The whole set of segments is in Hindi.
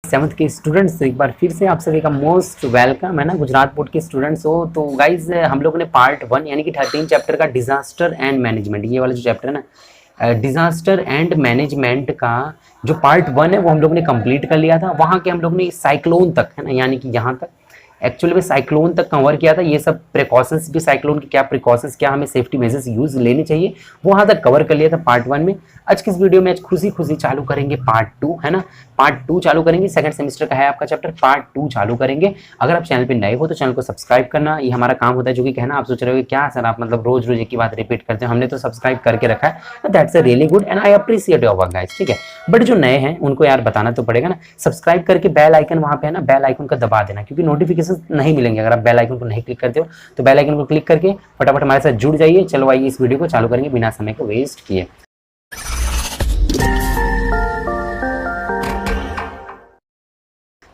7th के स्टूडेंट्स, एक बार फिर से आप सभी का मोस्ट वेलकम है ना। गुजरात बोर्ड के स्टूडेंट्स हो तो गाइज हम लोगों ने पार्ट 1 यानी कि 13 चैप्टर का डिजास्टर एंड मैनेजमेंट, ये वाला जो चैप्टर है ना डिजास्टर एंड मैनेजमेंट का जो पार्ट 1 है वो हम लोगों ने कंप्लीट कर लिया था। वहाँ के हम लोग ने साइक्लोन तक है ना, यानी कि यहाँ तक एक्चुअली में साइक्लोन तक कवर किया था। ये सब प्रिकॉशंस भी, साइक्लोन के क्या प्रिकॉशंस, क्या हमें सेफ्टी मेजर्स यूज लेने चाहिए, वो वहाँ तक कवर कर लिया था पार्ट 1 में। आज की इस वीडियो में आज खुशी चालू करेंगे पार्ट 2 है ना। पार्ट 2 चालू करेंगे, सेकंड सेमेस्टर का है आपका चैप्टर, पार्ट 2 चालू करेंगे। अगर आप चैनल पे नए हो तो चैनल को सब्सक्राइब करना, ये हमारा काम होता है। जो कि कहना आप सोच रहे हो क्या सर आप मतलब रोज रोज एक ही बात रिपीट करते हैं, हमने तो सब्सक्राइब करके रखा है। That's a really good and I appreciate your work guys, ठीक है। बट जो नए हैं उनको यार बताना तो पड़ेगा ना। सब्सक्राइब करके बेल आइकन वहाँ पे है ना, बेल आइकन का दबा देना, क्योंकि नोटिफिकेशन नहीं मिलेंगे अगर आप बेल आइकन को नहीं क्लिक करते हो। तो बेल आइकन को क्लिक करके फटाफट हमारे साथ जुड़ जाइए। चलो आइए इस वीडियो को चालू करेंगे बिना समय को वेस्ट किए।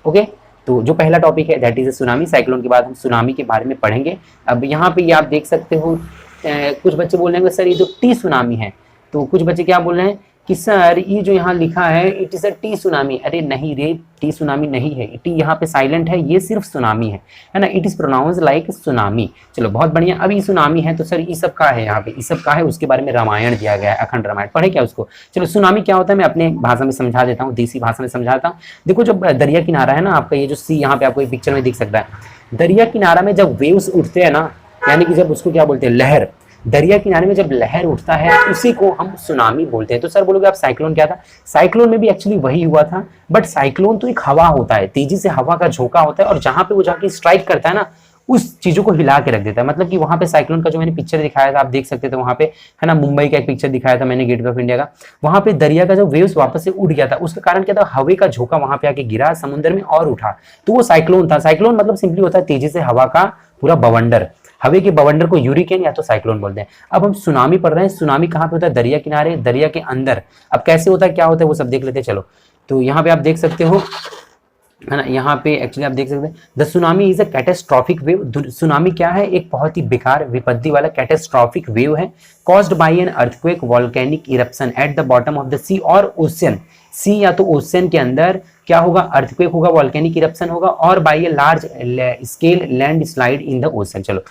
ओके तो जो पहला टॉपिक है दैट इज सुनामी। साइक्लोन के बाद हम सुनामी के बारे में पढ़ेंगे। अब यहाँ पे ये आप देख सकते हो कुछ बच्चे बोल रहे हैं सर ये जो टी सुनामी है, तो कुछ बच्चे क्या बोल रहे हैं कि सर ये जो यहाँ लिखा है it is a T tsunami. अरे नहीं रे, टी सुनामी नहीं है, टी यहाँ पे साइलेंट है, ये सिर्फ सुनामी है ना। It is pronounce like tsunami. चलो बहुत बढ़िया। अब ये सुनामी है तो सर ये सब का है, यहाँ पे ये सब का है, उसके बारे में रामायण दिया गया है, अखंड रामायण पढ़े क्या उसको। चलो सुनामी क्या होता है मैं अपने भाषा में समझा देता हूँ, देसी भाषा में समझाता हूँ। देखो जब दरिया किनारा है ना आपका, ये जो सी यहाँ पे आपको एक पिक्चर में दिख सकता है, दरिया किनारा में जब वेव्स उठते हैं ना, यानी कि जब उसको क्या बोलते हैं लहर, दरिया किनारे में जब लहर उठता है उसी को हम सुनामी बोलते हैं। तो सर बोलोगे आप साइक्लोन क्या था, साइक्लोन में भी एक्चुअली वही हुआ था, बट साइक्लोन तो एक हवा होता है, तेजी से हवा का झोंका होता है और जहां पे वो जाके स्ट्राइक करता है ना उस चीजों को हिला के रख देता है। मतलब कि वहां पे साइक्लोन का जो मैंने पिक्चर दिखाया था आप देख सकते थे वहां पे है ना, मुंबई का एक पिक्चर दिखाया था मैंने गेटवे ऑफ इंडिया का, वहां पे दरिया का जो वेव्स वापस से उठ गया था, उसका कारण क्या था, हवा का झोंका वहां पे आके गिरा समुद्र में और उठा, तो वो साइक्लोन था। साइक्लोन मतलब सिंपली होता है तेजी से हवा का पूरा बवंडर, हवा के बवंडर को यूरिकेन या तो साइक्लोन बोलते हैं। अब हम सुनामी पढ़ रहे हैं, सुनामी कहाँ पे होता है, दरिया किनारे, दरिया के अंदर। अब कैसे होता है क्या होता है वो सब देख लेते हैं। चलो तो यहाँ पे आप देख सकते हो है ना, यहाँ पे एक्चुअली आप देख सकते हैं the tsunami is a catastrophic wave. Tsunami क्या है, एक बहुत ही बेकार विपत्ति वाला कैटास्ट्रॉफिक वेव है, caused by an earthquake volcanic eruption at the bottom of the sea और ओशियन। सी या तो ओशियन के अंदर क्या होगा, अर्थक्वेक होगा, वोल्केनिक इरप्शन होगा, और by a large scale landslide in the ocean. चलो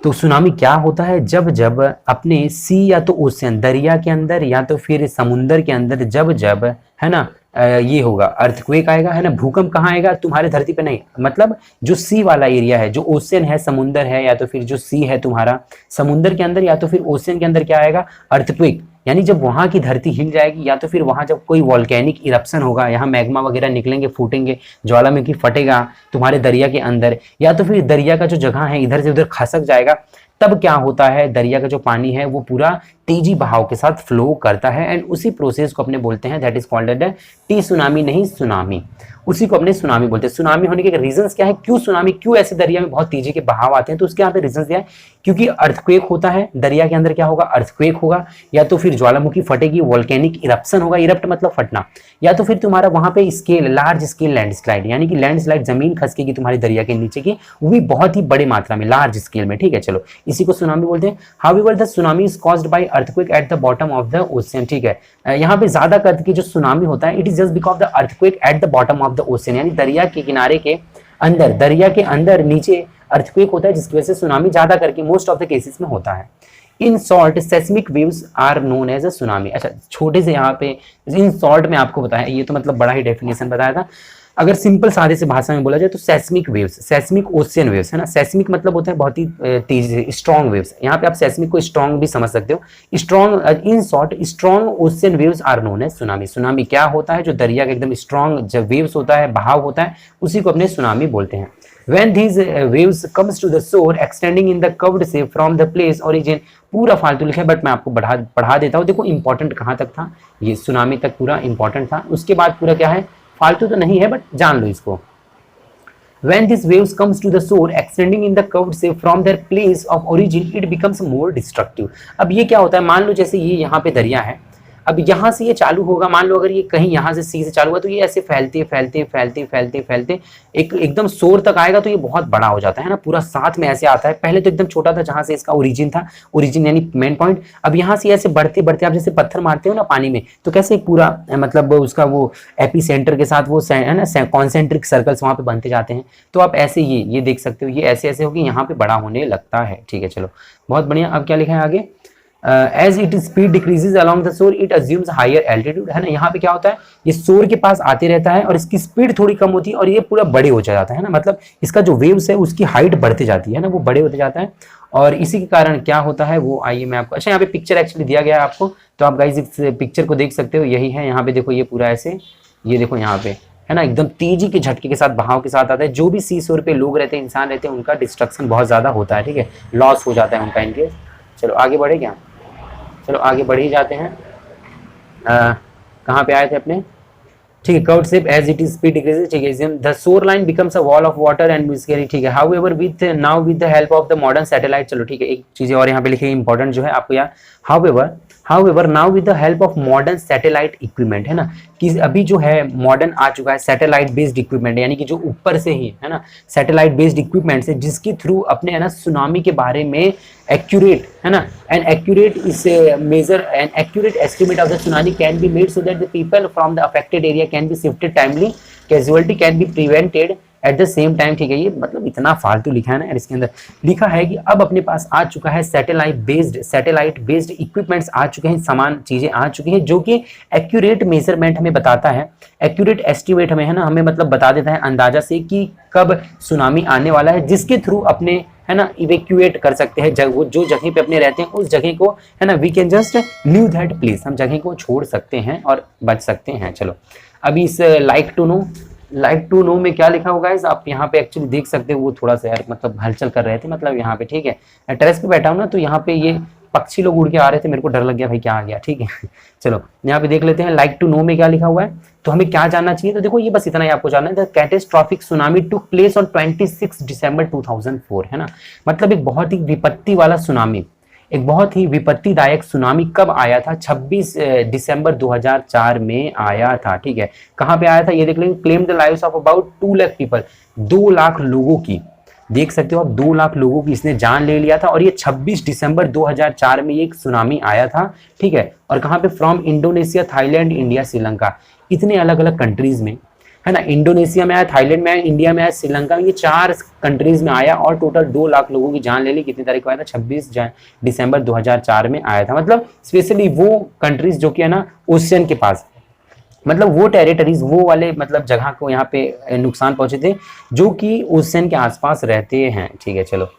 तो सुनामी क्या होता है, जब जब अपने सी या तो ओशियन दरिया के अंदर या तो फिर समुंदर के अंदर जब जब है ना ये होगा, अर्थक्वेक आएगा है ना। भूकंप कहाँ आएगा, तुम्हारे धरती पे नहीं, मतलब जो सी वाला एरिया है, जो ओशियन है, समुंदर है, या तो फिर जो सी है तुम्हारा समुंदर के अंदर या तो फिर ओशियन के अंदर क्या आएगा, अर्थक्वेक। यानी जब वहां की धरती हिल जाएगी या तो फिर वहां जब कोई वॉल्केनिक इरप्शन होगा, यहाँ मैग्मा वगैरह निकलेंगे, फूटेंगे, ज्वालामुखी फटेगा तुम्हारे दरिया के अंदर, या तो फिर दरिया का जो जगह है इधर से उधर खसक जाएगा, तब क्या होता है दरिया का जो पानी है वो पूरा तेजी बहाव के साथ फ्लो करता है एंड उसी प्रोसेस को अपने बोलते हैं that is called T tsunami, नहीं सुनामी, उसी को अपने सुनामी बोलते हैं। सुनामी होने के रीजंस क्या है, क्यों सुनामी, क्यों ऐसे दरिया में बहुत तेजी के बहाव आते हैं, तो उसके यहाँ पे रीजंस दिया है, क्योंकि अर्थक्वेक होता है दरिया के अंदर, क्या होगा अर्थक्वेक होगा, या तो फिर ज्वालामुखी फटेगी, वोल्केनिक इरप्शन होगा, इरप्ट मतलब फटना, या तो फिर तुम्हारा वहां पे स्केल, लार्ज स्केल लैंडस्लाइड, यानी कि लैंडस्लाइड जमीन खसकेगी तुम्हारी दरिया के नीचे की, वो भी बहुत ही बड़ी मात्रा में, लार्ज स्केल में, ठीक है। चलो इसी को सुनामी बोलते हैं। However the tsunami is caused by earthquake eight the bottom of the ocean, ठीक है। यहाँ पे ज्यादा करके की जो सुनामी होता है it is just because the earthquake eight the bottom of the ocean, यानी दरिया के किनारे के अंदर, दरिया के अंदर नीचे अर्थक्वेक होता है, जिसकी वजह से सुनामी ज्यादा करके मोस्ट ऑफ द केसेस में होता है। In short seismic waves are known as a tsunami. अच्छा छोटे से यहाँ पे इन शॉर्ट में आपको बताया, ये तो मतलब बड़ा ही डेफिनेशन बताया था। अगर सिंपल सादे से भाषा में बोला जाए तो seismic waves, seismic ocean waves है ना, सेस्मिक मतलब होता है बहुत ही तेजी से, स्ट्रॉन्ग वेव्स, यहाँ पे आप सेस्मिक को स्ट्रॉन्ग भी समझ सकते हो, strong, in short strong ocean waves are known as tsunami. Tsunami क्या होता है, जो दरिया का एकदम स्ट्रॉन्ग जब वेव्स होता है, बहाव होता है, उसी को अपने सुनामी बोलते हैं। When these waves comes to the shore extending in the curved shape from the place origin, पूरा फालतू लिखा है बट मैं आपको पढ़ा देता हूँ। देखो इंपॉर्टेंट कहाँ तक था, ये सुनामी तक पूरा इंपॉर्टेंट था, उसके बाद पूरा क्या है फालतू तो नहीं है बट जान लो इसको। When these waves comes to the shore extending in the curved shape from their place of origin, it becomes more destructive। अब ये क्या होता है, मान लो जैसे ये यहाँ पे दरिया है, अब यहाँ से ये चालू होगा, मान लो अगर ये कहीं यहाँ से सी से चालू हुआ तो ये ऐसे फैलते फैलते फैलते फैलते फैलते एकदम शोर तक आएगा, तो ये बहुत बड़ा हो जाता है ना, पूरा साथ में ऐसे आता है। पहले तो एकदम छोटा था जहाँ से इसका ओरिजिन था, ओरिजिन यानी मेन पॉइंट। अब यहाँ से ऐसे बढ़ते बढ़ते आप जैसे पत्थर मारते हो ना पानी में, तो कैसे पूरा मतलब उसका वो एपी सेंटर के साथ वो है ना कॉन्सेंट्रिक सर्कल्स वहाँ पे बनते जाते हैं। तो आप ऐसे ये देख सकते हो, ये ऐसे ऐसे होगी, यहाँ पे बड़ा होने लगता है। ठीक है, चलो बहुत बढ़िया। अब क्या लिखा है आगे, as it speed decreases along the shore it assumes higher altitude, है ना। यहाँ पे क्या होता है, ये शोर के पास आते रहता है और इसकी स्पीड थोड़ी कम होती है और ये पूरा बड़े हो जाता है ना, मतलब इसका जो वेव्स है उसकी हाइट बढ़ती जाती है ना, वो बड़े होते जाता है। और इसी के कारण क्या होता है वो आइए मैं आपको, अच्छा यहाँ पे पिक्चर एक्चुअली दिया गया है आपको, तो आप गाइस इस पिक्चर को देख सकते हो, यही है। यहाँ पे देखो ये पूरा ऐसे, ये देखो यहाँ पे है ना, एकदम तेजी के झटके के साथ बहाव के साथ आता है। जो भी सी शोर पे लोग रहते हैं, इंसान रहते हैं, उनका डिस्ट्रक्शन बहुत ज्यादा होता है। ठीक है, लॉस हो जाता है उनका इनकेस। चलो आगे बढ़े क्या, चलो आगे बढ़ ही जाते हैं। कहाँ पे आए थे अपने, ठीक है, curve shape as it is speed decreases, ठीक है, the shoreline becomes a wall of water and musically, ठीक है। However with now with the help of the modern satellite, चलो ठीक है, एक चीज और यहाँ पे लिखी इंपॉर्टेंट जो है आपको यार, however now with the help of modern satellite equipment, है ना, कि अभी जो है मॉडर्न आ चुका है सैटेलाइट बेस्ड इक्विपमेंट, यानी कि जो ऊपर से ही है ना सैटेलाइट बेस्ड इक्विपमेंट से, जिसके थ्रू अपने है ना सुनामी के बारे में एक्यूरेट है ना and accurate is measure and accurate estimate of the tsunami can be made so that the people from the affected area can be shifted timely, casualty can be prevented at the same time. ठीक है, ये मतलब इतना फालतू लिखा है ना यार, इसके अंदर लिखा है कि अब अपने पास आ चुका है सैटेलाइट बेस्ड इक्विपमेंट्स आ चुके हैं, समान चीजें आ चुकी हैं जो कि एक्यूरेट मेजरमेंट हमें बताता है, एक्यूरेट एस्टिमेट हमें है ना, हमें मतलब बता देता है अंदाजा से कि कब सुनामी आने वाला है, जिसके थ्रू अपने है ना इवेक्यूएट कर सकते हैं वो जो जगह पे अपने रहते हैं उस जगह को, है ना, we can just leave that place, हम जगह को छोड़ सकते हैं और बच सकते हैं। चलो अभी इस लाइक टू नो में क्या लिखा होगा इस, आप यहाँ पे एक्चुअली देख सकते हो, वो थोड़ा सा यार मतलब हलचल कर रहे थे, मतलब यहाँ पे ठीक है, टेरेस पे बैठा हूँ ना, तो यहाँ पे ये पक्षी लोग उड़ के आ रहे थे, मेरे को डर लग गया भाई क्या आ गया। ठीक है चलो यहाँ पे देख लेते हैं लाइक टू नो में क्या लिखा हुआ है, तो हमें क्या जानना चाहिए, तो देखो ये बस इतना ही आपको जानना है, the catastrophic tsunami took place on 26 दिसंबर 2004, है ना, मतलब एक बहुत ही विपत्ति वाला सुनामी, एक बहुत ही विपत्तिदायक सुनामी कब आया था, 26 दिसंबर 2004 में आया था। ठीक है, कहाँ पे आया था ये देख लेंगे, claim the lives of about 2 lakh people, 2 lakh लोगों की, देख सकते हो आप 2 लाख लोगों की इसने जान ले लिया था, और ये 26 दिसंबर 2004 में ये एक सुनामी आया था। ठीक है, और कहाँ पे, from Indonesia, Thailand, India, Sri Lanka, इतने अलग अलग कंट्रीज में, है ना, इंडोनेशिया में आया, थाईलैंड में आया, इंडिया में आया, श्रीलंका में, ये 4 कंट्रीज में आया और टोटल 2 लाख लोगों की जान ले ली। कितनी तारीख को आया था, 26 दिसंबर 2004 में आया था। मतलब स्पेशली वो कंट्रीज जो कि है ना ओशियन के पास, मतलब वो टेरिटरीज, वो वाले मतलब जगह को यहाँ पे नुकसान पहुंचे थे जो कि ओशियन के आसपास रहते हैं। ठीक है, चलो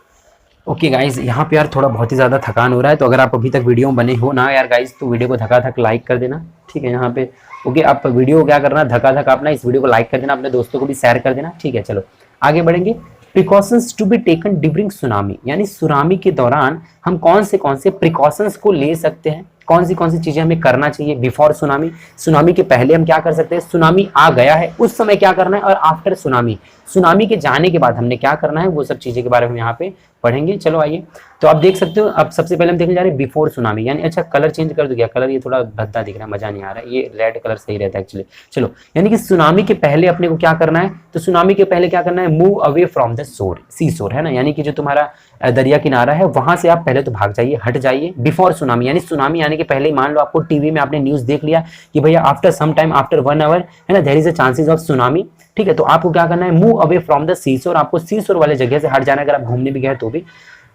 ओके गाइज, यहाँ पे यार थोड़ा बहुत ही ज़्यादा थकान हो रहा है, तो अगर आप अभी तक वीडियो बने हो ना यार गाइज, तो वीडियो को धका लाइक कर देना। ठीक है, यहाँ पे ओके, आप वीडियो को क्या करना, धका अपना इस वीडियो को लाइक कर देना, अपने दोस्तों को भी शेयर कर देना। ठीक है, चलो आगे बढ़ेंगे। Precautions to be taken during tsunami, यानी सुनामी के दौरान हम कौन से प्रिकॉशंस को ले सकते हैं, कौन सी चीजें हमें करना चाहिए बिफोर सुनामी, सुनामी के पहले हम क्या कर सकते हैं, सुनामी आ गया है उस समय क्या करना है, और आफ्टर सुनामी के जाने के बाद हमने क्या करना है, वो सब चीजें के बारे में यहाँ पे पढ़ेंगे। चलो आइए, तो आप देख सकते हो, अब सबसे पहले हम देखने जा रहे हैं बिफोर सुनामी, यानी अच्छा कलर चेंज कर दो क्या, कलर ये थोड़ा भद्दा दिख रहा है, मजा नहीं आ रहा है, ये रेड कलर सही रहता है एक्चुअली। चलो यानी कि सुनामी के पहले अपने को क्या करना है, तो सुनामी के पहले क्या करना है, मूव अवे फ्रॉम द सी शोर, है ना, यानी कि जो तुम्हारा दरिया किनारा है वहां से आप पहले तो भाग जाइए, हट जाइए बिफोर सुनामी, यानी सुनामी आने के पहले, मान लो आपको टीवी में आपने न्यूज देख लिया कि भैया after some time, after 1 hour, है ना, there is a chances of tsunami. ठीक है, तो आपको क्या करना है, move away from the seashore, आपको सी शोर वाले जगह से हट जाना है, अगर आप घूमने भी गए तो भी।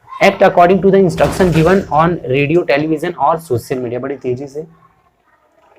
Act according to the instruction given on radio, television और सोशल मीडिया, बड़ी तेजी से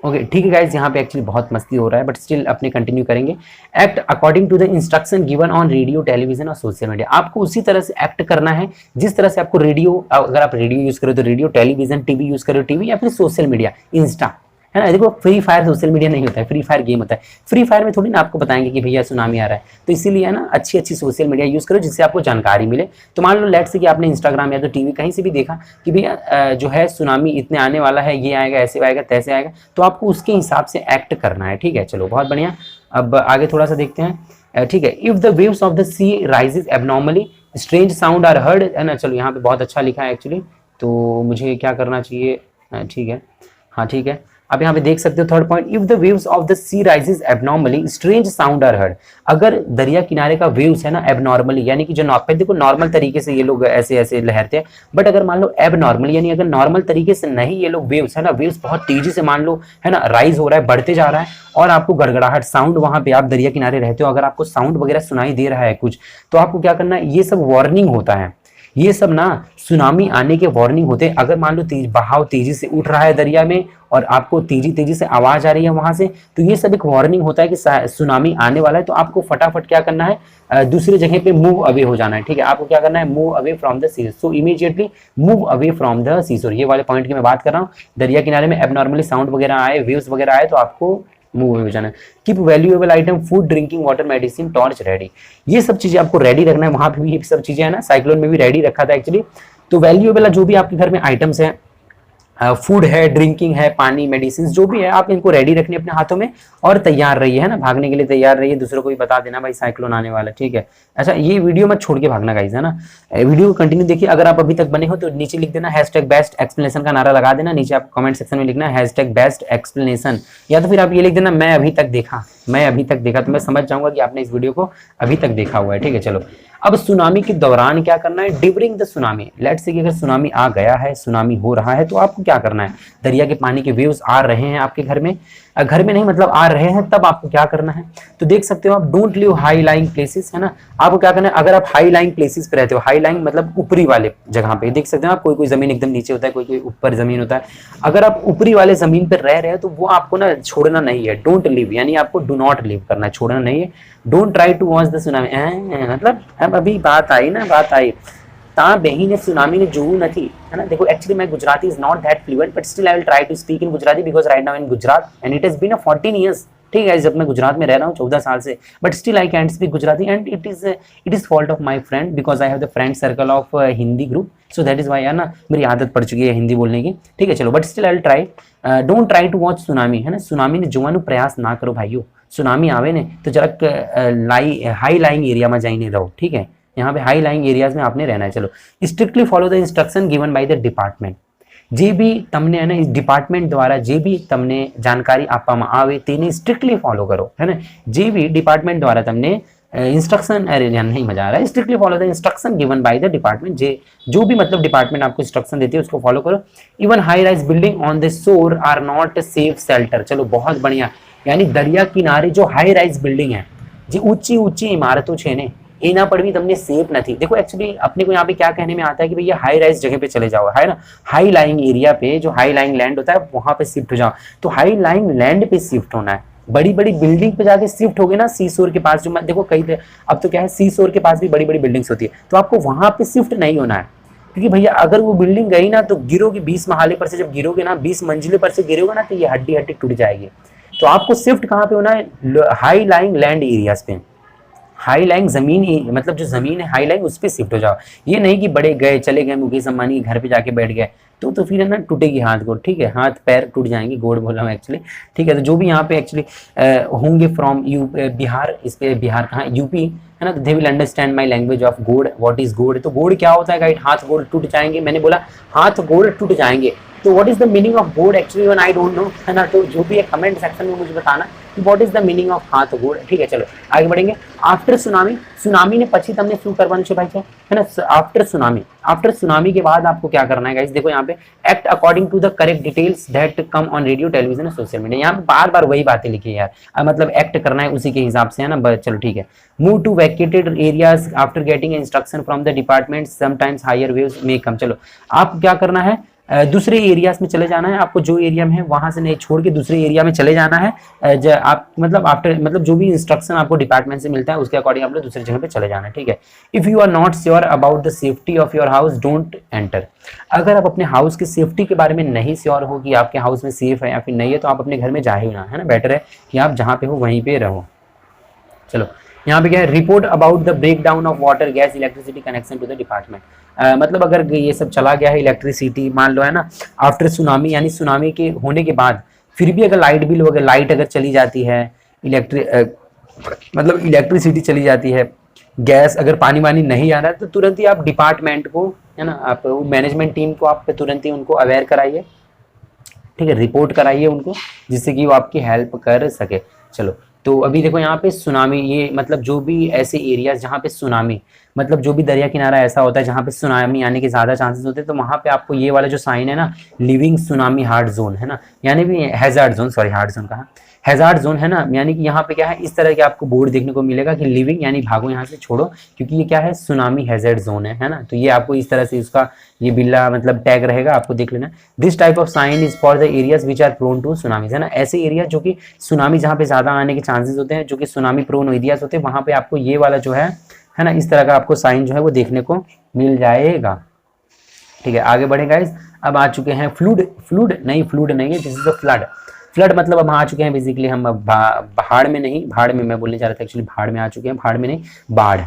ओके ठीक है गाइज, यहाँ पे एक्चुअली बहुत मस्ती हो रहा है बट स्टिल अपने कंटिन्यू करेंगे। Act according to the instruction given on radio, television और सोशल मीडिया, आपको उसी तरह से एक्ट करना है जिस तरह से आपको रेडियो, अगर आप रेडियो यूज करो तो रेडियो, टेलीविजन, टीवी यूज करो टीवी, या फिर सोशल मीडिया इंस्टा, है ना। देखो फ्री फायर सोशल मीडिया नहीं होता है, फ्री फायर गेम होता है, फ्री फायर में थोड़ी ना आपको बताएंगे कि भैया सुनामी आ रहा है, तो इसीलिए है ना अच्छी सोशल मीडिया यूज करो जिससे आपको जानकारी मिले। तो मान लो लेट से कि आपने इंस्टाग्राम या तो टीवी कहीं से भी देखा कि भैया जो है सुनामी इतने आने वाला है, ये आएगा, ऐसे आएगा, तैसे आएगा, तो आपको उसके हिसाब से एक्ट करना है। ठीक है, चलो बहुत बढ़िया, अब आगे थोड़ा सा देखते हैं। ठीक है, if the waves of the sea rises abnormally, strange sound are heard, है ना। चलो यहाँ पे बहुत अच्छा लिखा है एक्चुअली, तो मुझे क्या करना चाहिए, ठीक है, हाँ ठीक है, आप यहाँ पे देख सकते हो third point, if the waves of the sea rises abnormally strange sound are heard. अगर दरिया किनारे का वेव्स है ना एबनॉर्मली, यानी कि जो देखो नॉर्मल तरीके से ये लोग ऐसे ऐसे लहरते हैं, बट अगर मान लो एबनॉर्मल यानी अगर नॉर्मल तरीके से नहीं ये लोग वेव्स है ना, वेव्स बहुत तेजी से मान लो है ना राइज हो रहा है, बढ़ते जा रहा है, और आपको गड़गड़ाहट साउंड, वहां पे आप दरिया किनारे रहते हो, अगर आपको साउंड वगैरह सुनाई दे रहा है कुछ, तो आपको क्या करना है, ये सब वार्निंग होता है, ये सब ना सुनामी आने के वार्निंग होते हैं। अगर मान लो बहाव तेजी से उठ रहा है दरिया में और आपको तेजी तेजी से आवाज आ रही है वहां से, तो ये सब एक वार्निंग होता है कि सुनामी आने वाला है। तो आपको फटाफट क्या करना है, दूसरी जगह पे मूव अवे हो जाना है, ठीक है। आपको क्या करना है, move away from the seizure, so immediately move away from the seizure. ये वाले पॉइंट की मैं बात कर रहा हूँ, दरिया किनारे में एबनॉर्मली साउंड वगैरह आए, वेव्स वगैरह आए, तो आपको मूव हो जाना है। Keep valuable item food, drinking water, medicine, torch ready. ये सब चीजें आपको रेडी रखना है। वहां पे भी ये सब चीजें है ना, साइक्लोन में भी रेडी रखा था एक्चुअली। तो वैल्यूएबल जो भी आपके घर में आइटम्स हैं, फूड है, ड्रिंकिंग है, पानी, मेडिसिन, जो भी है, आप इनको रेडी रखने अपने हाथों में और तैयार रहिए, है ना, भागने के लिए तैयार रहिए। दूसरों को भी बता देना भाई साइक्लोन आने वाला है, ठीक है। अच्छा, ये वीडियो मत छोड़ के भागना गाइस, है ना, वीडियो को कंटिन्यू देखिए। अगर आप अभी तक बने हो तो नीचे लिख देना #बेस्ट एक्सप्लेनेशन का नारा लगा देना, नीचे आप कमेंट सेक्शन में लिखना #बेस्ट एक्सप्लेनेशन, या तो फिर आप ये लिख देना मैं अभी तक देखा, मैं अभी तक देखा, तो मैं समझ जाऊंगा कि आपने इस वीडियो को अभी तक देखा हुआ है, ठीक है। चलो, अब सुनामी के दौरान क्या करना है, during the tsunami, let's say कि अगर सुनामी आ गया है, सुनामी हो रहा है, तो आपको क्या करना है, दरिया के पानी के वेव्स आ रहे हैं आपके घर में, घर में नहीं मतलब आ रहे हैं, तब आपको क्या करना है, तो देख सकते हो आप, don't live high lying places, है ना। आपको क्या करना है, अगर आप हाई लाइंग प्लेसेस पे रहते हो, हाई लाइंग मतलब ऊपरी वाले जगह पे, देख सकते हो आप, कोई कोई जमीन एकदम नीचे होता है, कोई कोई ऊपर जमीन होता है, अगर आप ऊपरी वाले जमीन पर रह रहे हैं तो वो आपको ना छोड़ना नहीं है, डोंट लिव यानी आपको डू नॉट लिव करना है, छोड़ना नहीं है। Don't try to watch the tsunami, मतलब अब अभी बात आई ना, बात आई ता बही ने सुनामी ने जोऊ નથી, है ना। देखो एक्चुअली मैं Gujarati is not that fluent, but still I will try to speak in Gujarati because right now in Gujarat and it has been 14 years, ठीक है, जब मैं गुजरात में रह रहा हूँ 14 साल से, but still I can't speak Gujarati and it is fault of my friend because I have the friend circle of Hindi group, so that is why, है ना, मेरी आदत पड़ चुकी है हिंदी बोलने की, ठीक है। चलो, but still I will try. Don't try to watch tsunami, है ना, सुनामी ने જોવાનો प्रयास ना करो भाइयों, सुनामी आवे ने तो जरा हाई लाइंग एरिया में जाइने रहो, ठीक है, यहाँ पे हाई लाइंग एरियाज में आपने रहना है। चलो, strictly follow the instruction given by the department, जे भी तमने है ना इस डिपार्टमेंट द्वारा जे भी तमने जानकारी आपવામાં આવે તેને स्ट्रिक्टली फॉलो करो, है ना। जे भी डिपार्टमेंट द्वारा तमने इंस्ट्रक्शन, अरे नहीं मजा आ रहा है, strictly follow the instruction given by the department, जे जो भी मतलब डिपार्टमेंट आपको इंस्ट्रक्शन देती है उसको फॉलो करो। Even high rise building on the shore are not safe shelter, चलो बहुत बढ़िया, यानी दरिया किनारे जो हाई राइज बिल्डिंग है, जी ऊंची ऊंची इमारतों छे ने एना पर भी तमने सेफ नहीं। देखो एक्चुअली अपने को यहाँ पे क्या कहने में आता है कि भैया हाई राइज जगह पे चले जाओ, है ना, हाई लाइंग एरिया पे, जो हाई लाइंग लैंड होता है वहां पे शिफ्ट हो जाओ। तो हाई लाइंग लैंड पे शिफ्ट होना है, बड़ी बड़ी बिल्डिंग पे जाके शिफ्ट हो गए ना, सी शोर के पास, जो देखो कई अब तो क्या है, सी शोर के पास भी बड़ी बड़ी बिल्डिंग्स होती है, तो आपको वहां पे शिफ्ट नहीं होना है, क्योंकि भैया अगर वो बिल्डिंग गई ना तो गिरोगे 20 महाले पर से, जब गिरोगे ना 20 मंजिले पर से गिरोगे ना तो ये हड्डी हड्डी टूट जाएगी। तो आपको शिफ्ट कहाँ पे होना है, हाई लाइंग लैंड एरियाज पे, हाई लाइंग जमीन, मतलब जो जमीन है हाई लाइंग उस पर शिफ्ट हो जाओ। ये नहीं कि बड़े गए चले गए मुकेश अंबानी घर पे जाके बैठ गए, तो फिर है ना टूटेगी हाथ गोड़, ठीक है, हाथ पैर टूट जाएंगे, गोड़ बोला हूँ एक्चुअली, ठीक है। तो जो भी यहाँ पे एक्चुअली होंगे फ्रॉम बिहार, इस पे बिहार कहाँ, यूपी, है ना, तो they will understand my language of गोड़, व्हाट इज गोड़। तो गोड़ क्या होता है गाइड, हाथ गोड़ टूट जाएंगे, मैंने बोला हाथ गोड़ टूट जाएंगे, तो what is the meaning of गोड़ actually one I don't know, है ना। तो जो भी है कमेंट सेक्शन में मुझे बताना कि what is the meaning of हाथ गोड़, ठीक है। चलो आगे बढ़ेंगे। आफ्टर सुनामी, सुनामी ने पची तमने शू करवानुं छे भाई, है ना, आफ्टर सुनामी, आफ्टर सुनामी के बाद आपको क्या करना है गाइस, देखो यहाँ पे act according to the correct details that come on radio, television and social media, यहाँ पे बार बार वही बातें लिखी है यार, मतलब एक्ट करना है उसी के हिसाब से, है ना। चलो ठीक है। Move to vacated areas after getting instruction from the department, sometimes higher waves may come. चलो आप क्या करना है, दूसरे एरियाज में चले जाना है, आपको जो एरिया में है वहां से नहीं छोड़ के दूसरे एरिया में चले जाना है। आप मतलब आफ्टर मतलब जो भी इंस्ट्रक्शन आपको डिपार्टमेंट से मिलता है उसके अकॉर्डिंग आप लोग दूसरी जगह पे चले जाना है, ठीक है। If you are not sure about the safety of your house don't enter, अगर आप अपने हाउस की सेफ्टी के बारे में नहीं श्योर हो कि आपके हाउस में सेफ है या फिर नहीं है, तो आप अपने घर में जा ही ना, है ना, बेटर है कि आप जहाँ पे हो वहीं पे रहो। चलो यहाँ पे क्या है, report about the breakdown of water gas electricity connection to the department, मतलब अगर ये सब चला गया है इलेक्ट्रिसिटी, मान लो, है ना, आफ्टर सुनामी यानी सुनामी के होने के बाद फिर भी अगर लाइट बिल वगैरह, लाइट अगर चली जाती है, मतलब इलेक्ट्रिसिटी चली जाती है, गैस अगर पानी वानी नहीं आ रहा है, तो तुरंत ही आप डिपार्टमेंट को, है ना, आप मैनेजमेंट टीम को आप तुरंत ही उनको अवेयर कराइए, ठीक है, रिपोर्ट कराइए उनको, जिससे कि वो आपकी हेल्प कर सके। चलो, तो अभी देखो यहाँ पे सुनामी, ये मतलब जो भी ऐसे एरियाज जहाँ पे सुनामी, मतलब जो भी दरिया किनारा ऐसा होता है जहाँ पे सुनामी आने के ज़्यादा चांसेस होते हैं, तो वहाँ पे आपको ये वाला जो साइन है ना, लिविंग सुनामी हार्ड जोन है ना, यानी भी hazard zone, sorry hard zone कहा, हैजार्ड जोन है ना, यानी कि यहाँ पे क्या है, इस तरह के आपको बोर्ड देखने को मिलेगा कि लिविंग यानी भागो यहाँ से, छोड़ो, क्योंकि ये क्या है, सुनामी हैजार्ड जोन है ना। तो ये आपको इस तरह से उसका ये बिल्ला मतलब टैग रहेगा, आपको देख लेना। This type of sign is for the areas which are prone to tsunamis, है ना, ऐसे एरिया जो कि सुनामी जहाँ पे ज्यादा आने के चांसेस होते हैं, जो कि सुनामी प्रोन एरियाज होते हैं, वहां पे आपको ये वाला जो है ना, इस तरह का आपको साइन जो है वो देखने को मिल जाएगा। ठीक है, आगे बढ़े गाइस। अब आ चुके हैं फ्लूड, फ्लूड नहीं है, this is the flood. Flood मतलब अब आ चुके हैं बेसिकली हम भाड़ में नहीं, भाड़ में मैं बोलने जा रहा था, एक्चुअली भाड़ में आ चुके हैं, भाड़ में नहीं, बाढ़,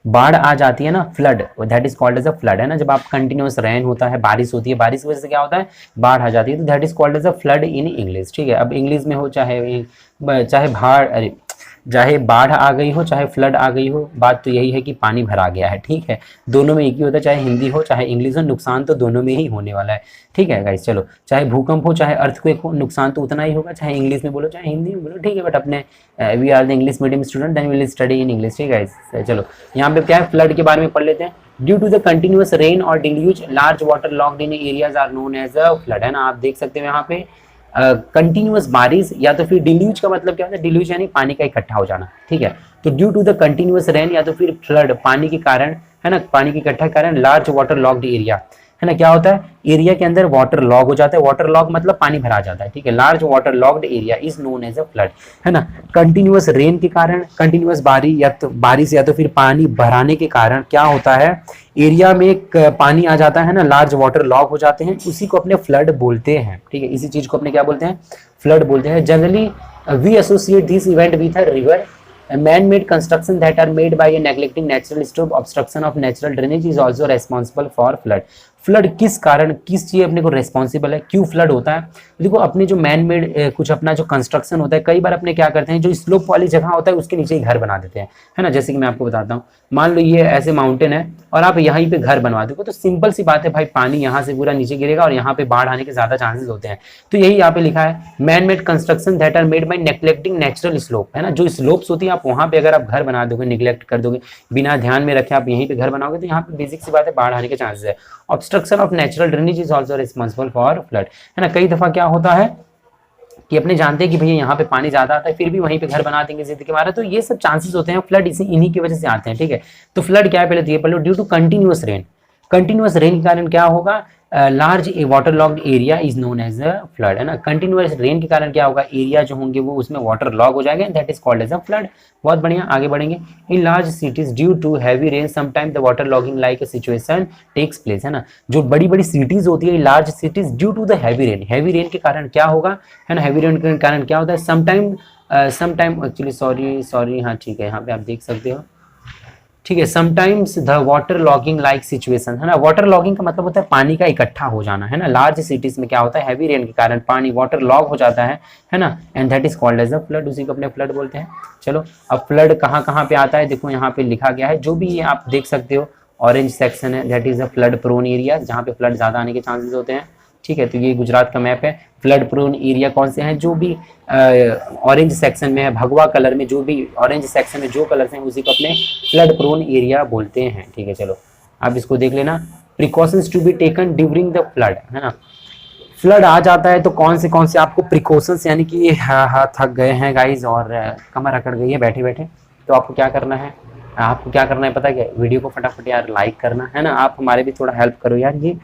बाढ़ आ जाती है ना, flood, that is called as a flood, है ना। जब आप कंटिन्यूअस रेन होता है, बारिश होती है, बारिश की वजह से क्या होता है, बाढ़ आ जाती है, तो that is called as a flood in English. ठीक है, अब इंग्लिश में हो चाहे भाड़, अरे चाहे बाढ़ आ गई हो, चाहे फ्लड आ गई हो, बात तो यही है कि पानी भरा गया है। ठीक है, दोनों में एक ही होता है, चाहे हिंदी हो चाहे इंग्लिश हो, नुकसान तो दोनों में ही होने वाला है। ठीक है गाइस, चलो, चाहे भूकंप हो चाहे अर्थक्वेक हो, नुकसान तो उतना ही होगा, चाहे इंग्लिश में बोलो चाहे हिंदी में बोलो। ठीक है, बट अपने we are the English medium student, then we will study in English. ठीक है गाइस, चलो यहाँ पे क्या है, फ्लड के बारे में पढ़ लेते हैं। Due to the continuous rain और deluge large water locked in areas are known as a flood, है ना। आप देख सकते हो यहाँ पे कंटिन्यूअस बारिश, या तो फिर डिल्यूज का मतलब क्या होता है, डिल्यूज यानी पानी का इकट्ठा हो जाना। ठीक है, तो due to the continuous rain या तो फिर फ्लड, पानी के कारण, है ना, पानी के इकट्ठा के कारण, लार्ज वाटर लॉक्ड एरिया, है ना, क्या होता है, एरिया के अंदर वाटर लॉग हो जाता है, वाटर लॉग मतलब पानी भरा जाता है। ठीक है, large water locked area is known as a flood, है ना। कंटिन्यूअस रेन के कारण, कंटिन्यूअस बारिश या तो फिर पानी भराने के कारण क्या होता है, एरिया में एक पानी आ जाता है ना, लार्ज वाटर लॉग हो जाते हैं, उसी को अपने फ्लड बोलते हैं। ठीक है, इसी चीज को अपने क्या बोलते हैं, फ्लड बोलते हैं। Generally we associate this event with a river, man-made construction that are made by a neglecting natural slope, obstruction of natural drainage is also responsible for flood। Flood किस कारण, किस चीज अपने को रेस्पॉन्सिबल है, क्यों फ्लड होता है। देखो, अपने जो मैन मेड कुछ अपना जो कंस्ट्रक्शन होता है, कई बार अपने क्या करते हैं, जो स्लोप वाली जगह होता है उसके नीचे ही घर बना देते हैं, है ना। जैसे कि मैं आपको बताता हूँ, मान लो ये ऐसे माउंटेन है और आप यहीं पे घर बनवा दोगे, तो सिंपल सी बात है भाई, पानी यहाँ से पूरा नीचे गिरेगा और यहाँ पे बाढ़ आने के ज्यादा चांसेस होते हैं। तो यही यहाँ पे लिखा है, man made construction that are made by neglecting natural slope, है ना। जो स्लोप्स होती है, आप वहाँ पे अगर आप घर बना दोगे, निग्लेक्ट कर दोगे, बिना ध्यान में रखे आप यहीं पे घर बनाओगे, तो यहाँ पे बेसिक सी बात है, बाढ़ आने के चांसेस है। Obstruction of natural drainage is also responsible for flood, है ना। कई दफा क्या होता है कि अपने जानते हैं कि भैया यहाँ पे पानी ज्यादा आता है, फिर भी वहीं पे घर बना देंगे जिद के मारे, तो ये सब चांसेस होते हैं, फ्लड इन्हीं की वजह से आते हैं। ठीक है, तो फ्लड क्या है, पहले तो ये पढ़ लो, due to continuous rain, continuous rain के कारण क्या होगा, large water locked area is known as a flood, है ना। कंटिन्यूअस रेन के कारण क्या होगा, एरिया जो होंगे वो उसमें वाटर लॉक हो जाएगा, that is called as a flood. बहुत बढ़िया, आगे बढ़ेंगे। In large cities due to heavy rain sometime the water logging like situation takes place, है ना। जो बड़ी बड़ी सिटीज होती है, large cities, due to the heavy rain के कारण क्या होगा, है ना, हैवी रेन के कारण क्या होता है, समटाइम एक्चुअली सॉरी हाँ ठीक है, यहाँ पे आप देख सकते हो। ठीक है, sometimes the water logging like situation, है ना। वाटर लॉगिंग का मतलब होता है पानी का इकट्ठा हो जाना, है ना। लार्ज सिटीज में क्या होता है, हैवी रेन के कारण पानी वाटर लॉग हो जाता है ना, and that is called as a flood, उसी को अपने फ्लड बोलते हैं। चलो, अब फ्लड कहाँ कहाँ पे आता है, देखो यहाँ पे लिखा गया है, जो भी ये आप देख सकते हो ऑरेंज सेक्शन है, that is a flood prone area, जहाँ पे फ्लड ज्यादा आने के चांसेस होते हैं। ठीक है, तो ये गुजरात का मैप है। फ्लड प्रोन एरिया कौन से हैं, जो भी ऑरेंज सेक्शन में है, भगवा कलर में, जो भी ऑरेंज सेक्शन में जो कलर हैं, उसी को अपने फ्लड प्रोन एरिया बोलते हैं। ठीक है, चलो आप इसको देख लेना। Precautions to be taken during the flood, है ना। फ्लड आ जाता है तो कौन से आपको प्रिकॉशंस, यानी कि हाँ थक गए हैं गाइज और कमर अकड़ गई है बैठे बैठे, तो आपको क्या करना है, पता है क्या, वीडियो को फटाफट यार लाइक करना, है ना। आप हमारे भी थोड़ा हेल्प करो यार, ये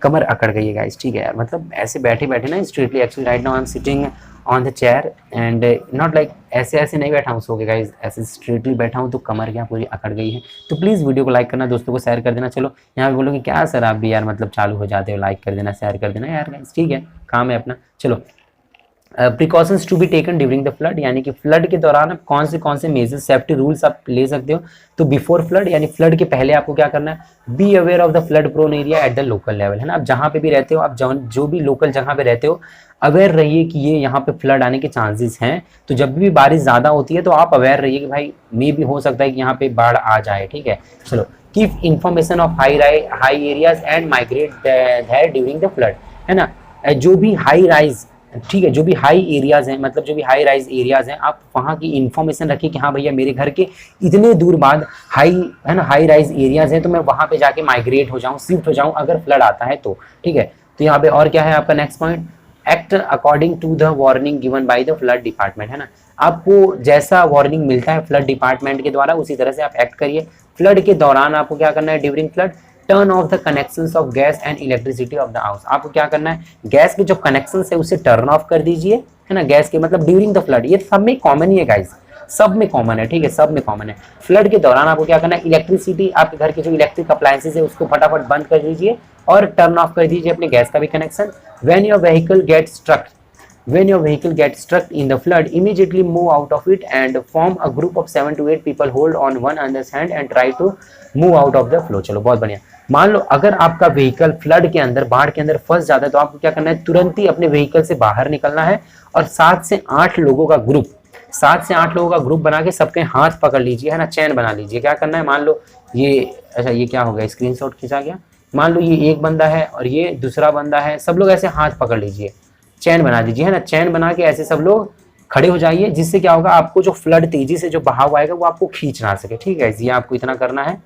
कमर अकड़ गई है गाइस। ठीक है यार, मतलब ऐसे बैठे बैठे ना straightly, actually right now I am sitting on the chair and not like ऐसे नहीं बैठा हूँ सो के गाइस, ऐसे स्ट्रेटली बैठा हूँ, तो कमर क्या पूरी अकड़ गई है। तो प्लीज़ वीडियो को लाइक करना, दोस्तों को शेयर कर देना। चलो, यहाँ पे बोलोगे क्या सर आप भी यार मतलब चालू हो जाते हो, लाइक कर देना, शेयर कर देना यार गाइस, ठीक है, काम है अपना। चलो, precautions to be taken during the flood, यानी कि फ्लड के दौरान आप कौन से मेजर सेफ्टी रूल्स आप ले सकते हो। तो बिफोर फ्लड, यानी फ्लड के पहले आपको क्या करना है, be aware of the flood prone area at the local level, है ना। आप जहाँ पे भी रहते हो, आप जो भी लोकल जगह पे रहते हो, अवेयर रहिए कि ये यहाँ पे फ्लड आने के चांसेस हैं। तो जब भी बारिश ज़्यादा होती है तो आप अवेयर रहिए कि भाई मे भी हो सकता है कि यहाँ पे बाढ़ आ जाए। ठीक है, चलो, keep information of high areas and migrate there during the flood, है ना। जो भी हाई राइज ठीक है, जो भी हाई एरियाज हैं, मतलब जो भी हाई राइज एरियाज हैं, आप वहाँ की इन्फॉर्मेशन रखिए कि हाँ भैया मेरे घर के इतने दूर बाद हाई, है ना, हाई राइज एरियाज हैं, तो मैं वहाँ पे जाके माइग्रेट हो जाऊँ, शिफ्ट हो जाऊँ अगर फ्लड आता है तो। ठीक है, तो यहाँ पे और क्या है आपका next point, act according to the warning given by the flood department, है ना, आपको जैसा वार्निंग मिलता है फ्लड डिपार्टमेंट के द्वारा उसी तरह से आप एक्ट करिए। फ्लड के दौरान आपको क्या करना है, during flood turn off the connections of gas and elasticity of the house, आपको क्या करना है, गैस के जो कनेक्शंस है उसे टर्न ऑफ कर दीजिए, है ना, गैस के मतलब ड्यूरिंग द फ्लड, ये सब में कॉमन ही है गाइस, सब में कॉमन है, ठीक है, सब में कॉमन है। फ्लड के दौरान आपको क्या करना है, इलेक्ट्रिसिटी, आपके घर के जो इलेक्ट्रिक अप्लायंसेस है उसको फटाफट बंद कर दीजिए और टर्न ऑफ कर दीजिए अपने गैस का भी connection. When your vehicle get struck, when your vehicle gets stuck in the flood, immediately move out of it and form a group of 7 to 8 people, hold on one another's hand and try to move out of the flow। चलो बहुत बढ़िया। मान लो अगर आपका व्हीकल फ्लड के अंदर, बाढ़ के अंदर फंस जाता है, तो आपको क्या करना है, तुरंत ही अपने व्हीकल से बाहर निकलना है और 7 से 8 लोगों का ग्रुप, 7 से 8 लोगों का ग्रुप बना के सबके हाथ पकड़ लीजिए, है ना, चैन बना लीजिए। क्या करना है, मान लो ये, अच्छा ये क्या हो गया, स्क्रीनशॉट खींचा गया, मान लो ये एक बंदा है और ये दूसरा बंदा है, सब लोग ऐसे हाथ पकड़ लीजिए, चैन बना दीजिए, है ना, चैन बना के ऐसे सब लोग खड़े हो जाइए, जिससे क्या होगा, आपको जो फ्लड तेजी से जो बहाव आएगा वो आपको खींच ना सके। ठीक है, ये आपको इतना करना है।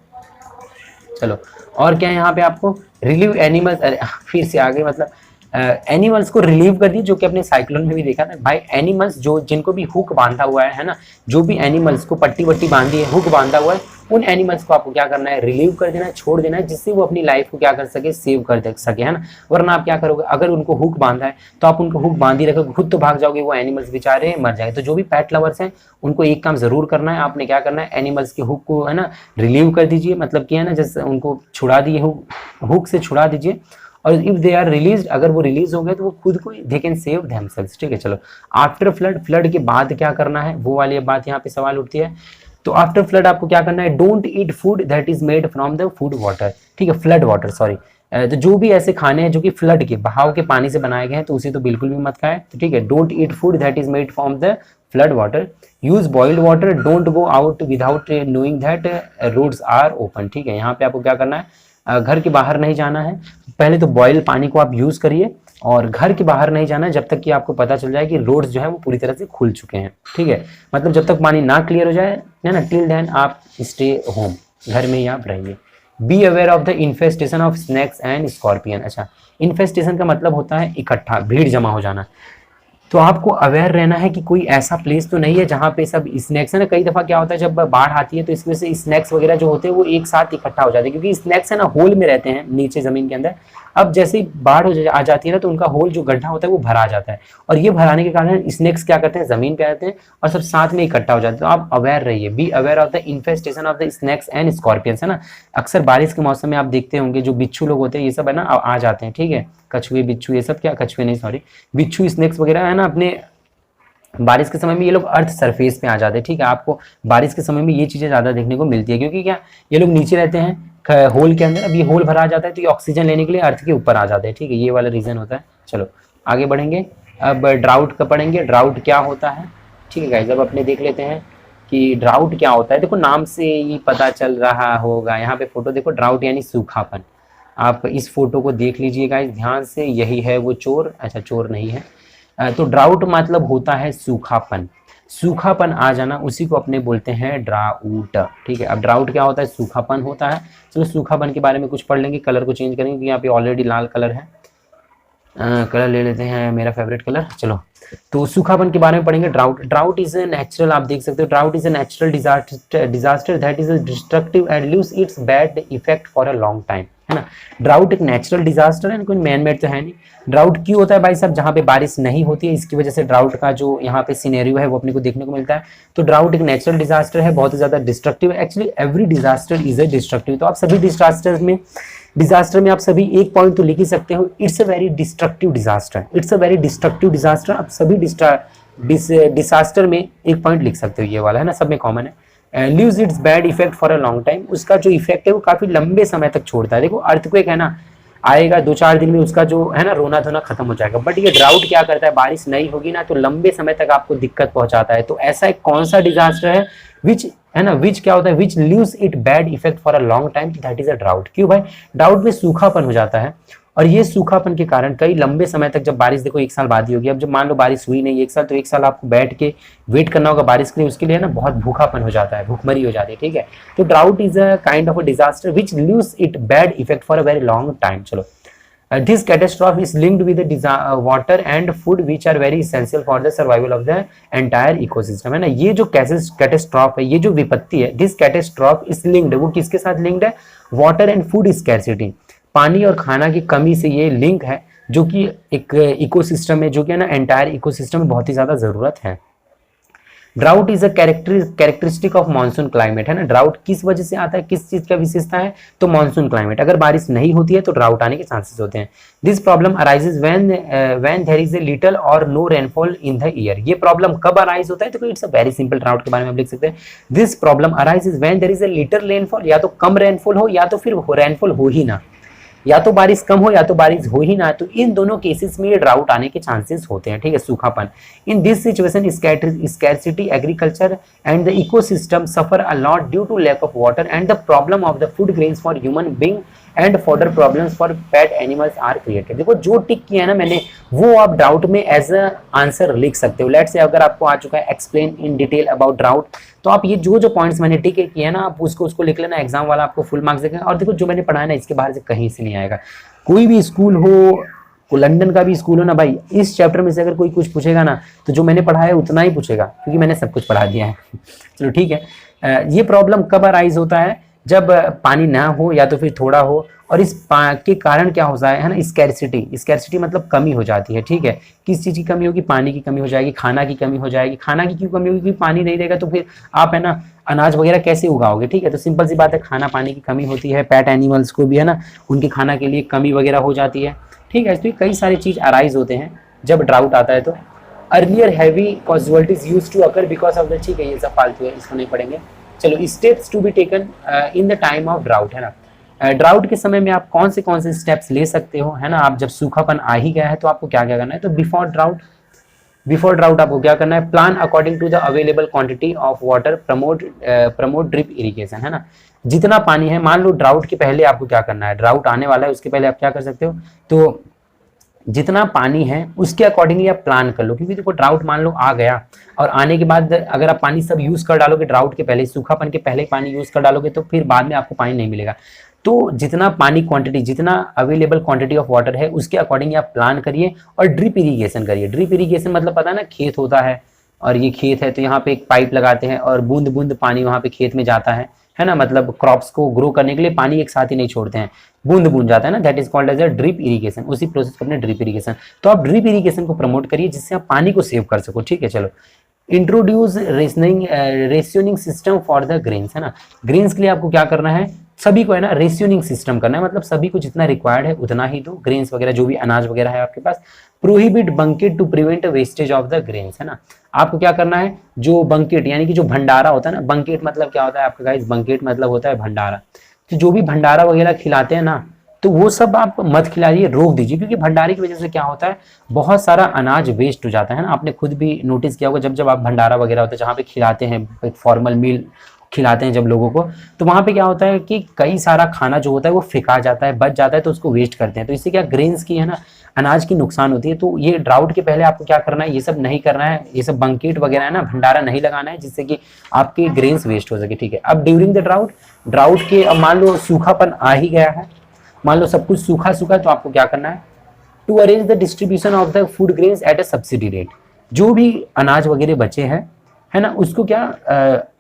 चलो और क्या है यहाँ पे, आपको रिलीव एनिमल्स, फिर से आगे, मतलब एनिमल्स को रिलीव कर दिए, जो कि अपने साइक्लोन में भी देखा था भाई, एनिमल्स जो जिनको भी हुक बांधा हुआ है ना, जो भी एनिमल्स को पट्टी वट्टी बांधी है, हुक बांधा हुआ है, उन एनिमल्स को आपको क्या करना है, रिलीव कर देना है, छोड़ देना है, जिससे वो अपनी लाइफ को क्या कर सके, सेव कर सके, है ना। वरना आप क्या करोगे, अगर उनको हुक बांधा है तो आप उनको हुक बांधी रखोगे, खुद तो भाग जाओगे, वो एनिमल्स बेचारे मर जाएंगे। तो जो भी पेट लवर्स हैं उनको एक काम जरूर करना है, आपने क्या करना है, एनिमल्स के हुक को, है ना, रिलीव कर दीजिए, मतलब कि है ना, जैसे उनको छुड़ा दिए, हुक से छुड़ा दीजिए, और इफ दे आर रिलीज, अगर वो रिलीज हो गए तो वो खुद को दे कैन सेव देमसेल्व्स। ठीक है, चलो आफ्टर फ्लड, फ्लड के बाद क्या करना है, वो वाली बात यहाँ पे सवाल उठती है। तो आफ्टर फ्लड आपको क्या करना है, don't eat food that is made from the food water, ठीक है, फ्लड वाटर, सॉरी। तो जो भी ऐसे खाने हैं जो कि फ्लड के बहाव के पानी से बनाए गए हैं, तो उसे तो बिल्कुल भी मत खाएं। तो ठीक है, don't eat food that is made from the flood water, use boiled water, don't go out without knowing that roads are open. ठीक है, यहाँ पे आपको क्या करना है, घर के बाहर नहीं जाना है, पहले तो बॉयल पानी को आप यूज करिए, और घर के बाहर नहीं जाना है जब तक कि आपको पता चल जाए कि रोड्स जो है वो पूरी तरह से खुल चुके हैं। ठीक है, मतलब जब तक पानी ना क्लियर हो जाए, है ना, टिल देन आप स्टे होम, घर में ही आप रहिए। Be aware of the infestation of snacks and scorpion. अच्छा, इन्फेस्टेशन का मतलब होता है इकट्ठा, भीड़ जमा हो जाना। तो आपको अवेयर रहना है कि कोई ऐसा प्लेस तो नहीं है जहाँ पे सब स्नैक्स, है ना, कई दफ़ा क्या होता है जब बाढ़ आती है तो इसकी वजह से स्नैक्स वगैरह जो होते हैं वो एक साथ इकट्ठा हो जाते हैं, क्योंकि स्नैक्स है ना होल में रहते हैं नीचे ज़मीन के अंदर। अब जैसे ही बाढ़ आ जाती है ना, तो उनका होल जो गड्ढा होता है वो भरा जाता है, और ये भराने के कारण स्नैक्स क्या करते हैं, ज़मीन पे आते हैं और सब साथ में इकट्ठा हो जाते हैं। तो आप अवेयर रहिए, be aware of the infestation of the snakes and scorpions, है ना। अक्सर बारिश के मौसम में आप देखते होंगे जो बिच्छू लोग होते हैं ये सब, है ना, आ जाते हैं। ठीक है, कछुए बिच्छू ये सब, क्या कछुए नहीं सॉरी, बिच्छू स्नैक्स वगैरह, है ना, अपने बारिश के समय में ये लोग अर्थ सरफेस पे आ जाते हैं। ठीक है, आपको बारिश के समय में ये चीज़ें ज़्यादा देखने को मिलती है, क्योंकि क्या ये लोग नीचे रहते हैं होल के अंदर, अब ये होल भरा जाता है तो ये ऑक्सीजन लेने के लिए अर्थ के ऊपर आ जाते हैं। ठीक है, ये वाला रीज़न होता है। चलो आगे बढ़ेंगे, अब ड्राउट का पढ़ेंगे, ड्राउट क्या होता है। ठीक है गाइस, अब अपने देख लेते हैं कि ड्राउट क्या होता है। देखो नाम से ही पता चल रहा होगा, यहाँ पे फोटो देखो, ड्राउट यानी सूखापन। आप इस फोटो को देख लीजिए गाइस ध्यान से, यही है वो चोर, अच्छा चोर नहीं है। तो ड्राउट मतलब होता है सूखापन, सूखापन आ जाना, उसी को अपने बोलते हैं ड्राउट। ठीक है, अब ड्राउट क्या होता है, सूखापन होता है। चलो सूखापन के बारे में कुछ पढ़ लेंगे, कलर को चेंज करेंगे क्योंकि यहाँ पे ऑलरेडी लाल कलर है। कलर ले लेते हैं मेरा फेवरेट कलर। चलो तो सूखापन के बारे में पढ़ेंगे। Drought, drought is a natural, आप देख सकते हो, drought is a natural disaster that is destructive and leaves it's bad effect for a long time, है ना। ड्राउट एक नेचुरल डिजास्टर है, कोई मैन मेड तो है नहीं। ड्राउट क्यों होता है भाई साहब, जहाँ पे बारिश नहीं होती है, इसकी वजह से ड्राउट का जो यहाँ पे सिनेरियो है वो अपने को देखने को मिलता है। तो ड्राउट एक नेचुरल डिजास्टर है, बहुत ही ज्यादा डिस्ट्रक्टिव है। Actually every disaster is a destructive, तो आप सभी डिजास्टर में आप सभी एक पॉइंट तो लिख ही सकते हो, it's a very destructive disaster, it's a very destructive disaster. आप सभी डिजास्टर में एक पॉइंट लिख सकते हो, ये वाला है ना, सब में कॉमन है। Leaves it's bad effect for a long time, उसका जो इफेक्ट है वो काफी लंबे समय तक छोड़ता है। देखो अर्थक्वेक है ना, आएगा 2-4 दिन में उसका जो है ना रोना धोना खत्म हो जाएगा, बट ये ड्राउट क्या करता है, बारिश नहीं होगी ना तो लंबे समय तक आपको दिक्कत पहुंचाता है। तो ऐसा एक कौन सा डिजास्टर है विच, है ना, विच क्या होता है, विच leaves it bad effect for a long time, that is a drought. क्यों भाई, ड्राउट में सूखापन हो जाता है, और ये सूखापन के कारण कई लंबे समय तक, जब बारिश देखो एक साल बाद ही होगी, अब जब मान लो बारिश हुई नहीं एक साल, तो एक साल आपको बैठ के वेट करना होगा बारिश के लिए, उसके लिए ना बहुत भूखापन हो जाता है, भूखमरी हो जाती है, ठीक है। तो drought is a kind of a disaster which leaves it bad effect for a very long time. चलो, this catastrophe is linked with the water and food which are very essential for the survival of the entire ecosystem, है ना। ये जो कैटेस्ट्रॉफ है, ये जो विपत्ति है, this catastrophe is linked, वो किसके साथ लिंक्ड है? वाटर एंड फूड स्कैरसिटी, पानी और खाना की कमी से ये लिंक है, जो कि एक इकोसिस्टम में, जो कि है ना एंटायर इकोसिस्टम में बहुत ही ज्यादा जरूरत है। Drought is a characteristic of monsoon climate, है ना। ड्राउट किस वजह से आता है, किस चीज का विशेषता है? तो मानसून क्लाइमेट, अगर बारिश नहीं होती है तो ड्राउट आने के चांसेस होते हैं। This problem arises when there is a little और no rainfall in the year. ये प्रॉब्लम कब अराइज होता है? तो it's a very simple, drought के बारे में आप लिख सकते हैं, this problem arises when there is a little rainfall, या तो कम रेनफॉल हो या तो फिर रेनफॉल हो ही ना, या तो बारिश कम हो या तो बारिश हो ही ना, तो इन दोनों केसेस में ये ड्राउट आने के चांसेस होते हैं, ठीक है, सूखापन। In this situation scarcity agriculture and the ecosystem suffer a lot due to lack of water and the problem of the food grains for human being and further problems for pet animals are created. देखो जो टिक किया है ना मैंने, वो आप ड्राउट में एज अ आंसर लिख सकते हो। लेट्स से अगर आपको आ चुका है explain in detail about drought, तो आप ये जो पॉइंट्स मैंने टिक किए हैं ना, आप उसको लिख लेना, एग्जाम वाला आपको फुल मार्क्स देगा। और देखो जो मैंने पढ़ाया ना, इसके बाहर से कहीं से नहीं आएगा। कोई भी स्कूल हो, लंदन का भी स्कूल हो ना भाई, इस चैप्टर में से अगर कोई कुछ पूछेगा ना, तो जो मैंने पढ़ाया उतना ही पूछेगा, क्योंकि मैंने सब कुछ पढ़ा दिया है। चलो ठीक है। ये प्रॉब्लम कब अराइज होता है? जब पानी ना हो या तो फिर थोड़ा हो, और इस के कारण क्या होता है ना, स्कैरसिटी मतलब कमी हो जाती है, ठीक है। किस चीज की कमी होगी? पानी की कमी हो जाएगी, खाना की कमी हो जाएगी। खाना की क्यों कमी होगी? क्योंकि पानी नहीं रहेगा तो फिर आप है ना अनाज वगैरह कैसे उगाओगे, ठीक है। तो सिंपल सी बात है, खाना पानी की कमी होती है, पेट एनिमल्स को भी है ना, उनके खाना के लिए कमी वगैरह हो जाती है, ठीक है। तो ये कई सारी चीज अराइज होते हैं जब ड्राउट आता है। तो earlier heavy casualties used to occur because of the, ठीक है, ये सब फालतू है, इसको नहीं पढ़ेंगे। चलो, steps to be taken in the time of drought, है ना। ड्राउट के समय में आप कौन से स्टेप्स ले सकते हो, है ना। आप जब सूखापन आ ही गया है तो आपको क्या क्या करना है? तो बिफोर ड्राउट आपको क्या करना है? Plan according to the available quantity of water, promote drip irrigation, है ना। जितना पानी है, मान लो ड्राउट के पहले आपको क्या करना है, ड्राउट आने वाला है उसके पहले आप क्या कर सकते हो? तो जितना पानी है उसके अकॉर्डिंगली आप प्लान कर लो, क्योंकि देखो ड्राउट मान लो आ गया और आने के बाद अगर आप पानी सब यूज कर डालोगे ड्राउट के पहले, सूखापन के पहले पानी यूज कर डालोगे, तो फिर बाद में आपको पानी नहीं मिलेगा। तो जितना पानी क्वांटिटी, जितना अवेलेबल क्वांटिटी ऑफ वाटर है उसके अकॉर्डिंग आप प्लान करिए और ड्रिप इरीगेशन करिए। ड्रिप इरीगेशन मतलब पता है ना, खेत होता है और ये खेत है तो यहाँ पे एक पाइप लगाते हैं और बूंद बूंद पानी वहाँ पे खेत में जाता है ना। मतलब क्रॉप्स को ग्रो करने के लिए पानी एक साथ ही नहीं छोड़ते हैं, बूंद बूंद जाता है ना, that is called as a drip irrigation. उसी प्रोसेस को अपने ड्रिप इरीगेशन, तो आप ड्रिप इरीगेशन को प्रमोट करिए जिससे आप पानी को सेव कर सको, ठीक है। चलो, introduce rationing system for the grains, है ना। ग्रेन्स के लिए आपको क्या करना है? सभी को है ना रेशनिंग सिस्टम करना है, मतलब सभी को जितना रिक्वायर्ड है उतना ही दो। ग्रेन्स वगैरह जो भी अनाज वगैरह है आपके पास, prohibit banquet to prevent wastage of the grains, है ना। आपको क्या करना है? जो बंकेट यानी कि जो भंडारा होता है ना, बंकेट मतलब क्या होता है आपका गाइस? बंकेट मतलब होता है भंडारा। तो जो भी भंडारा वगैरह खिलाते हैं ना, तो वो सब आप मत खिलाइए, रोक दीजिए, क्योंकि भंडारे की वजह से क्या होता है, बहुत सारा अनाज वेस्ट हो जाता है ना। आपने खुद भी नोटिस किया होगा, जब आप भंडारा वगैरह होता है जहाँ पे खिलाते हैं, एक फॉर्मल मील खिलाते हैं जब लोगों को, तो वहाँ पे क्या होता है कि कई सारा खाना जो होता है वो फेंका जाता है, बच जाता है, तो उसको वेस्ट करते हैं। तो इससे क्या ग्रेन्स की है ना, अनाज की नुकसान होती है। तो ये ड्राउट के पहले आपको क्या करना है? ये सब नहीं करना है, ये सब बंकेट वगैरह है ना, भंडारा नहीं लगाना है जिससे कि आपके ग्रेन्स वेस्ट हो सके, ठीक है। अब ड्यूरिंग द ड्राउट के, अब मान लो सूखापन आ ही गया है, मान लो सब कुछ सूखा है, तो आपको क्या करना है? To arrange the distribution of the food grains at a subsidy rate. जो भी अनाज वगैरह बचे हैं, है ना, उसको क्या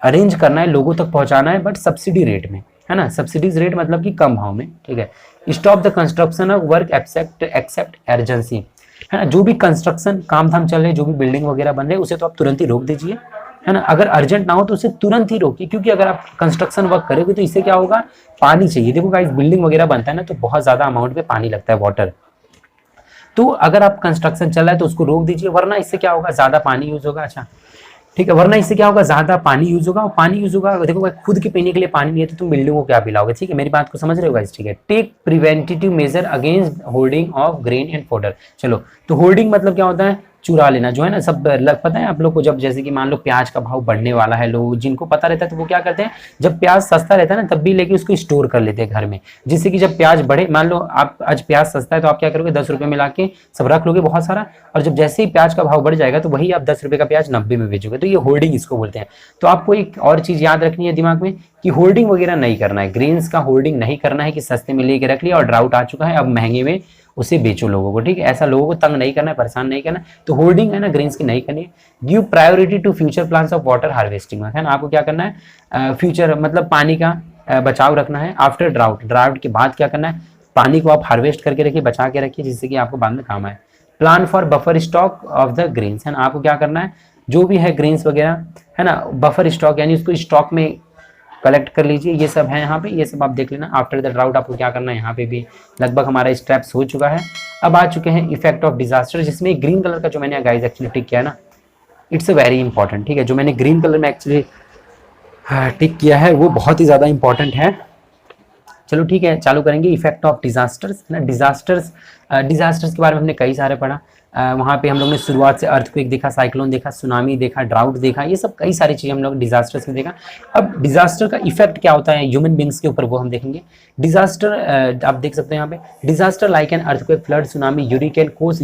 अरेंज करना है, लोगों तक पहुंचाना है, बट सब्सिडी रेट में, है ना। सब्सिडीज रेट मतलब कि कम भाव में, ठीक है। Stop the construction of work except urgency, है ना। जो भी कंस्ट्रक्शन काम धाम चल रहे, जो भी बिल्डिंग वगैरह बन रहे, उसे तो आप तुरंत ही रोक दीजिए, है ना। अगर अर्जेंट ना हो तो उसे तुरंत ही रोकिए, क्योंकि अगर आप कंस्ट्रक्शन वर्क करोगे तो इससे क्या होगा? पानी चाहिए। देखो गाइस, बिल्डिंग वगैरह बनता है ना, तो बहुत ज्यादा अमाउंट में पानी लगता है, वाटर। तो अगर आप कंस्ट्रक्शन चल रहा है तो उसको रोक दीजिए, वरना इससे क्या होगा? ज्यादा पानी यूज होगा, अच्छा ठीक है, वरना इससे क्या होगा? ज्यादा पानी यूज होगा, और पानी यूज होगा, देखो खुद के पीने के लिए पानी नहीं है तो तुम बिल्डिंग को क्या पिलाओगे, ठीक है। मेरी बात को समझ रहे हो गाइस, ठीक है। Take preventive measure against holding of grain and fodder. चलो, तो होल्डिंग मतलब क्या होता है? चुरा लेना जो है ना, सब पता है आप लोग को, जब जैसे कि मान लो प्याज का भाव बढ़ने वाला है, लोग जिनको पता रहता है तो वो क्या करते हैं, जब प्याज सस्ता रहता है ना तब भी लेके उसको स्टोर कर लेते हैं घर में, जिससे कि जब प्याज बढ़े, मान लो आप आज प्याज सस्ता है तो आप क्या करोगे, 10 रुपये में लाके सब रख लोगे बहुत सारा, और जब जैसे ही प्याज का भाव बढ़ जाएगा तो वही आप 10 रुपये का प्याज 90 में बेचोगे, तो ये होल्डिंग इसको बोलते हैं। तो आपको एक और चीज याद रखनी है दिमाग में कि होल्डिंग वगैरह नहीं करना है, ग्रेन्स का होल्डिंग नहीं करना है कि सस्ते में लेके रख लिया और ड्राउट आ चुका है अब महंगे में उसे बेचो लोगों को, ठीक है, ऐसा लोगों को तंग नहीं करना है, परेशान नहीं करना है। तो होल्डिंग है ना ग्रेन्स की नहीं करनी है। Give priority to future plans of water harvesting, है ना, आपको क्या करना है, फ्यूचर मतलब पानी का बचाव रखना है। आफ्टर ड्राउट, ड्राउट के बाद क्या करना है, पानी को आप हार्वेस्ट करके रखिए, बचा के रखिए, जिससे कि आपको बाद में काम आए। Plan for buffer stock of the grains, है ना, आपको क्या करना है, जो भी है ग्रेन्स वगैरह है ना, बफर स्टॉक यानी उसको स्टॉक में कलेक्ट कर लीजिए, ये सब है यहाँ पे, ये सब आप देख लेना। आफ्टर द ड्राउट आपको क्या करना है, यहाँ पे भी लगभग हमारा स्टेप्स हो चुका है। अब आ चुके हैं इफेक्ट ऑफ डिजास्टर, जिसमें ग्रीन कलर का जो मैंने गाइस एक्चुअली टिक किया है ना, इट्स अ वेरी इंपॉर्टेंट, ठीक है, जो मैंने ग्रीन कलर में एक्चुअली टिक किया है वो बहुत ही ज़्यादा इंपॉर्टेंट है। चलो ठीक है, चालू करेंगे इफेक्ट ऑफ डिजास्टर्स, है ना। डिजास्टर्स के बारे में हमने कई सारे पढ़ा, वहाँ पे हम लोग ने शुरुआत से अर्थक्वेक देखा, साइक्लोन देखा, सुनामी देखा, ड्राउट देखा, ये सब कई सारी चीज़ें हम लोग डिजास्टर्स में देखा। अब डिजास्टर का इफेक्ट क्या होता है ह्यूमन बींग्स के ऊपर वो हम देखेंगे। डिजास्टर आप देख सकते हैं यहाँ पे, disaster like an earthquake, flood, tsunami, hurricane cause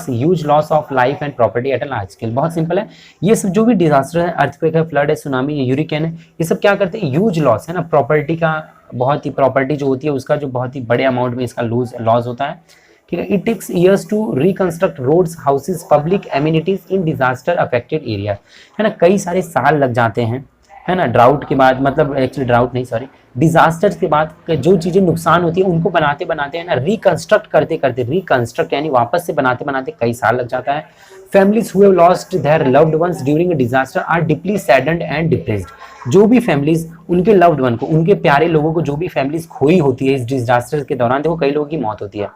huge loss of life and property at a large scale. बहुत सिंपल है, ये सब जो भी डिजास्टर है, अर्थक्वेक है, फ्लड है, सुनामी है, यूरिकेन है, ये सब क्या करते हैं, ह्यूज लॉस, है ना, प्रॉपर्टी का बहुत ही, प्रॉपर्टी जो होती है उसका जो बहुत ही बड़े अमाउंट में इसका लॉस होता है, ठीक है। It takes years to reconstruct roads, houses, public amenities in disaster affected area, है ना, कई सारे साल लग जाते हैं, है ना, ड्राउट के बाद, मतलब एक्चुअली ड्राउट नहीं सॉरी, डिजास्टर के बाद जो चीज़ें नुकसान होती है उनको बनाते बनाते, है ना, रिकंस्ट्रक्ट करते करते, रिकंस्ट्रक्ट यानी वापस से बनाते बनाते कई साल लग जाता है। Families who have lost their loved ones during a disaster are deeply saddened and depressed. जो भी फैमिलीज उनके लव्ड वन को, उनके प्यारे लोगों को, जो भी फैमिलीज खोई होती है इस डिजास्टर के दौरान, देखो कई लोगों की मौत होती है,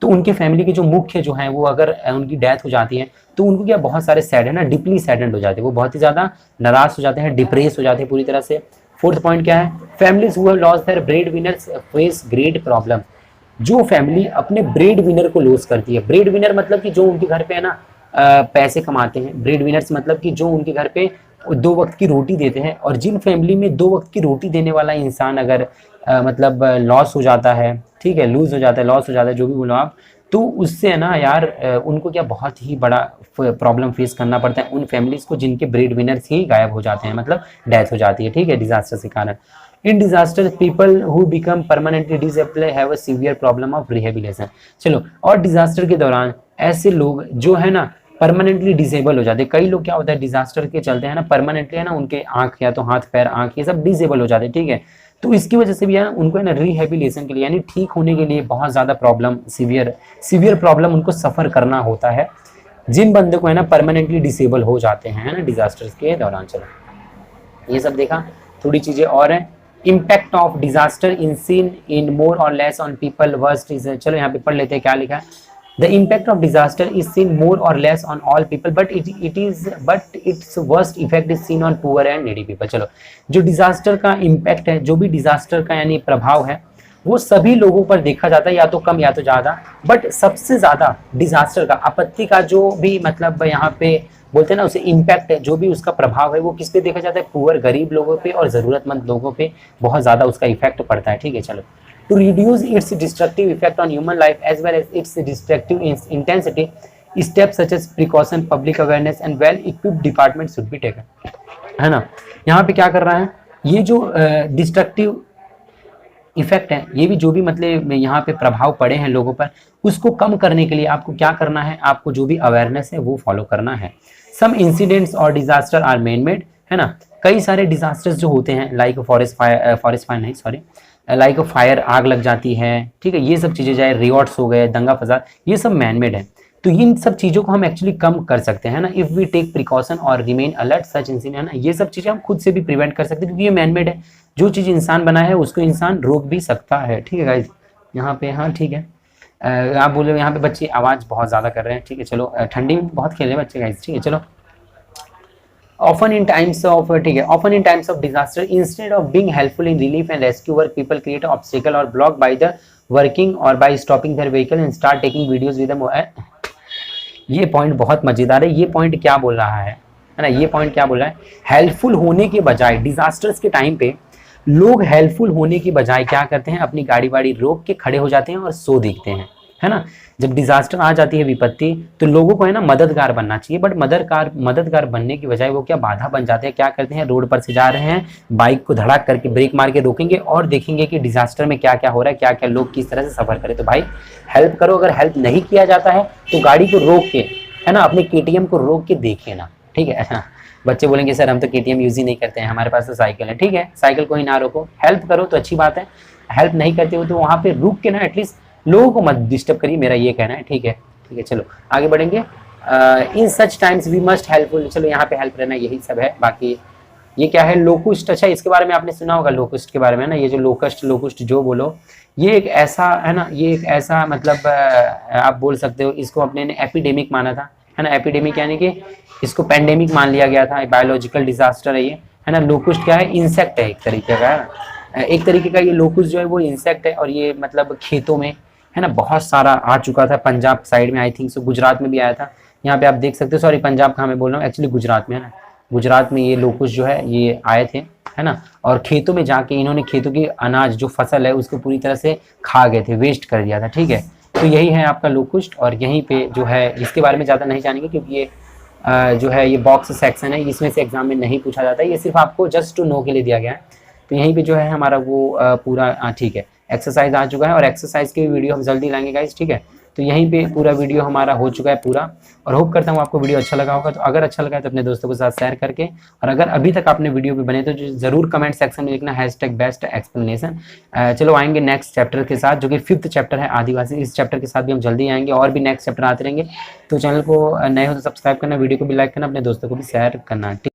तो उनके फैमिली के जो मुख्य जो हैं वो अगर उनकी डेथ हो जाती है तो उनको क्या बहुत सारे सैड, है ना, डीपली सैडेंड हो जाते हैं, वो बहुत ही ज़्यादा नाराज हो जाते हैं, डिप्रेस हो जाते हैं पूरी तरह से। फोर्थ पॉइंट क्या है, families who have lost there bread winners face great problem. जो फैमिली अपने ब्रेड विनर को लॉस करती है, ब्रेड विनर मतलब कि जो उनके घर पे है ना पैसे कमाते हैं, ब्रेड विनर्स मतलब कि जो उनके घर पे 2 वक्त की रोटी देते हैं, और जिन फैमिली में 2 वक्त की रोटी देने वाला इंसान अगर मतलब लॉस हो जाता है, ठीक है, लूज हो जाता है, लॉस हो जाता है, जो भी बोलो आप, तो उससे है ना यार उनको क्या बहुत ही बड़ा प्रॉब्लम फेस करना पड़ता है उन फैमिलीज को जिनके ब्रेड विनर्स ही गायब हो जाते हैं, मतलब डेथ हो जाती है, ठीक है, डिजास्टर के कारण। In disaster people who become permanently disabled have a severe problem of rehabilitation. चलो, और डिजास्टर के दौरान ऐसे लोग जो है ना परमानेंटली डिसेबल हो जाते हैं, कई लोग क्या होता है डिजास्टर के चलते हैं ना परमानेंटली, है ना, उनके आंख या तो हाथ पैर आंख ये सब डिसेबल हो जाते हैं, ठीक है, तो इसकी वजह से भी है उनको है ना रिहेबिलिटेशन के लिए यानी ठीक होने के लिए बहुत ज़्यादा प्रॉब्लम, सीवियर प्रॉब्लम उनको सफ़र करना होता है, जिन बंदे को है ना परमानेंटली डिसेबल हो जाते हैं, है ना, डिजास्टर्स के दौरान। चलो ये सब देखा, थोड़ी चीज़ें और हैं। Impact of disaster in scene in more or less on people worst is, चलो यहाँ पे पढ़ लेते हैं क्या लिखा है। The impact of disaster is seen more or less on all people, but its worst effect is seen on poor and needy people। चलो, जो डिजास्टर का इम्पैक्ट है, जो भी डिजास्टर का यानी प्रभाव है, वो सभी लोगों पर देखा जाता है, या तो कम या तो ज़्यादा, बट सबसे ज़्यादा डिजास्टर का, आपत्ति का जो भी मतलब यहाँ पे बोलते हैं ना उसे इम्पैक्ट है, जो भी उसका प्रभाव है वो किस पे देखा जाता है, पुअर गरीब लोगों पे और ज़रूरतमंद लोगों पे बहुत ज़्यादा उसका इफेक्ट पड़ता है, ठीक है। चलो, to reduce its destructive effect on human life as well as its destructive intensity, steps such as precaution, public awareness and well-equipped departments should be taken, है ना। यहाँ पे क्या कर रहा है, ये जो डिस्ट्रक्टिव इफेक्ट है, ये भी जो भी मतलब यहाँ पे प्रभाव पड़े हैं लोगों पर, उसको कम करने के लिए आपको क्या करना है, आपको जो भी अवेयरनेस है वो फॉलो करना है। सम इंसिडेंट्स और डिजास्टर आर मैन मेड, है ना, कई सारे डिजास्टर्स जो होते हैं लाइक फॉरेस्ट फायर नहीं सॉरी लाइक फायर, आग लग जाती है, ठीक है, ये सब चीज़ें, चाहे रिवॉर्ड्स हो गए, दंगा फसाद, ये सब मैनमेड है, तो इन सब चीज़ों को हम एक्चुअली कम कर सकते हैं ना, इफ़ वी टेक प्रिकॉशन और रिमेन अलर्ट सच इंसिडेंट, है ना, ये सब चीज़ें हम खुद से भी प्रिवेंट कर सकते हैं क्योंकि ये मैनमेड है, जो चीज़ इंसान बनाया है उसको इंसान रोक भी सकता है, ठीक है गाइज। यहाँ पे हाँ ठीक है, आप बोले यहाँ पे बच्चे आवाज़ बहुत ज़्यादा कर रहे हैं, ठीक है, चलो ठंडी में बहुत खेल रहे हैं बच्चे गाइज, ठीक है। चलो, often in times of disaster, instead of being helpful in relief and rescue work, people create an obstacle or block by the working or by stopping their vehicle and start taking videos with them, ये पॉइंट बहुत मजेदार है। ये पॉइंट क्या बोल रहा है ना, ये पॉइंट क्या बोल रहा है, हेल्पफुल होने के बजाय डिजास्टर्स के टाइम पे लोग हेल्पफुल होने की बजाय क्या करते हैं, अपनी गाड़ी वाड़ी रोक के खड़े हो जाते हैं और सो देखते हैं, है ना। जब डिजास्टर आ जाती है, विपत्ति, तो लोगों को है ना मददगार बनना चाहिए, बट मददगार बनने की बजाय वो क्या बाधा बन जाते हैं। क्या करते हैं, रोड पर से जा रहे हैं, बाइक को धड़ाक करके ब्रेक मार के रोकेंगे और देखेंगे कि डिजास्टर में क्या क्या हो रहा है, क्या क्या लोग किस तरह से सफर करें। तो भाई हेल्प करो। अगर हेल्प नहीं किया जाता है तो गाड़ी को रोक के, है ना, अपने केटीएम को रोक के देखे ना, ठीक है। बच्चे बोलेंगे सर हम तो केटीएम यूज ही नहीं करते हैं, हमारे पास तो साइकिल है। ठीक है, साइकिल को ही ना रोको, हेल्प करो तो अच्छी बात है। हेल्प नहीं करते हो तो वहाँ पे रुक के ना एटलीस्ट लोगों को मत डिस्टर्ब करिए, मेरा ये कहना है। ठीक है, ठीक है, चलो आगे बढ़ेंगे। In such times we must helpful, चलो यहाँ पे हेल्प रहना, यही सब है। बाकी ये क्या है, लोकुस्ट। अच्छा, इसके बारे में आपने सुना होगा, लोकुस्ट के बारे में ना, ये जो लोकुस्ट जो बोलो, ये एक ऐसा है ना, ये एक ऐसा मतलब आप बोल सकते हो, इसको अपने ने एपिडेमिक माना था, है ना। एपिडेमिक यानी कि इसको पैंडेमिक मान लिया गया था, बायोलॉजिकल डिजास्टर है ये, है ना। लोकुस्ट क्या है, इंसेक्ट है एक तरीके का, है ना। एक तरीके का ये लोकुस्ट जो है वो इंसेक्ट है, और ये मतलब खेतों में, है ना, बहुत सारा आ चुका था। पंजाब साइड में, आई थिंक सो गुजरात में भी आया था। यहाँ पे आप देख सकते हो, सॉरी पंजाब का मैं बोल रहा हूँ, एक्चुअली गुजरात में, है ना। गुजरात में ये लोकुस्ट जो है ये आए थे, है ना। और खेतों में जाके इन्होंने खेतों की अनाज जो फसल है उसको पूरी तरह से खा गए थे, वेस्ट कर दिया था। ठीक है, तो यही है आपका लोकुस्ट। और यहीं पे जो है इसके बारे में ज़्यादा नहीं जानेंगे, क्योंकि ये जो है ये बॉक्स सेक्शन है, इसमें से एग्जाम में नहीं पूछा जाता है, ये सिर्फ आपको जस्ट टू नो के लिए दिया गया है। तो यहीं पे जो है हमारा वो पूरा ठीक है एक्सरसाइज आ चुका है, और एक्सरसाइज की वीडियो हम जल्दी लाएंगे गाइस। ठीक है, तो यहीं पे पूरा वीडियो हमारा हो चुका है पूरा, और होप करता हूँ आपको वीडियो अच्छा लगा होगा। तो अगर अच्छा लगा है तो अपने दोस्तों के साथ शेयर करके, और अगर अभी तक आपने वीडियो पे बने तो जरूर कमेंट सेक्शन में लिखना #बेस्ट एक्सप्लेनेशन। चलो आएंगे नेक्स्ट चैप्टर के साथ, जो कि 5th चैप्टर है आदिवासी। इस चैप्टर के साथ भी हम जल्दी आएंगे, और भी नेक्स्ट चैप्टर आते रहेंगे। तो चैनल को नए हो तो सब्सक्राइब करना, वीडियो को भी लाइक करना, अपने दोस्तों को भी शेयर करना।